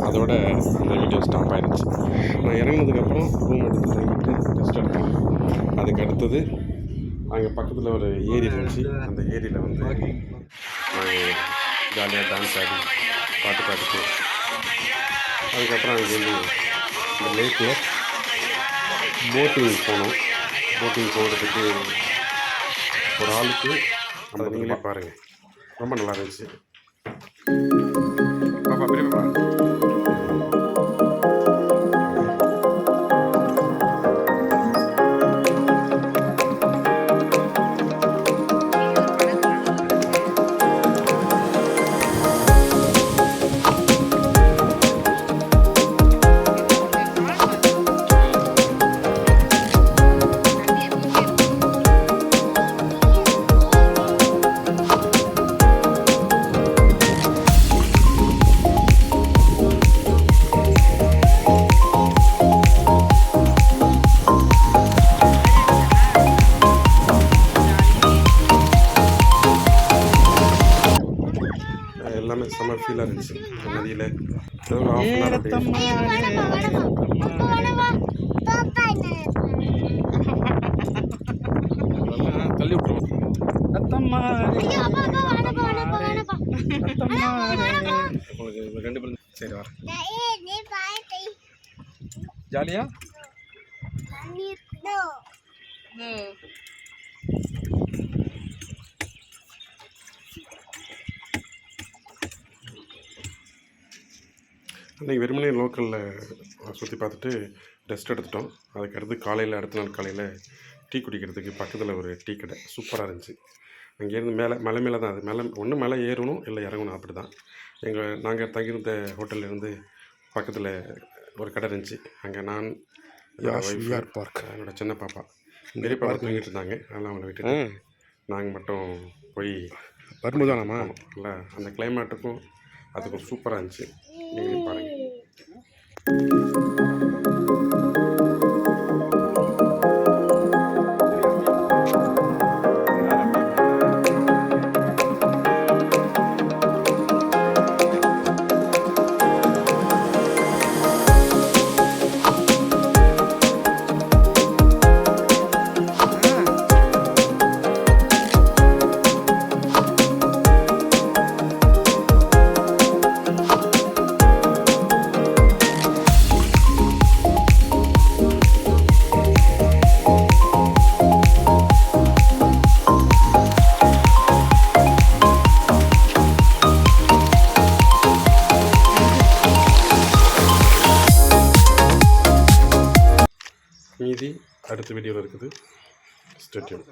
அதோட அந்த video stop ஆகிடுச்சு. நான் இறங்கினதுக்கப்புறம் ரூம் எடுத்து தங்கிட்டு ரெஸ்ட் எடுத்தேன். அதுக்கு அடுத்தது அங்கே பக்கத்தில் ஒரு ஏரி இருந்துச்சு. அந்த ஏரியில் வந்து ஜாலியாக டான்ஸ் ஆடி பாட்டு பாடிட்டு அதுக்கப்புறம் அங்கேருந்து இந்த லேக்கில் போட்டிங் போனோம். போட்டிங் போகிறதுக்கு ஒரு ஆளுக்கு அதை நீங்களே பாருங்கள், ரொம்ப நல்லா இருந்துச்சு. பாப்பா பெரிய பாப்பா எல்லாமே செம்ம ஃபீலாக இருந்துச்சு. நதியில் தள்ளி விட்டுருவோம். ரெண்டு பேரும் சரி வர ஜாலியா அன்றைக்கி வெறுமனே லோக்கலில் சுற்றி பார்த்துட்டு ரெஸ்ட் எடுத்துட்டோம். அதுக்கடுத்து காலையில் அடுத்த நாள் காலையில் டீ குடிக்கிறதுக்கு பக்கத்தில் ஒரு டீ கடை சூப்பராக இருந்துச்சு. அங்கேருந்து மலை மேலே தான், அது ஒன்று மேலே ஏறணும் இல்லை இறங்கணும், அப்படி தான். நாங்கள் தங்கியிருந்த ஹோட்டல்லேருந்து பக்கத்தில் ஒரு கடை இருந்துச்சு. அங்கே நான் பார்க் என்னோட சின்ன பாப்பா பெரிய பாப்பா தூங்கிட்டு இருந்தாங்க. அதெல்லாம் அவங்கள விட்டுட்டு நாங்கள் மட்டும் போய் வரும்போதானாமா இல்லை அந்த கிளைமேட்டுக்கும் அதுக்கும் சூப்பராக இருந்துச்சு. நீங்கள் பாருங்கள். மீதி அடுத்த வீடியோவில் இருக்குது. Stay tune.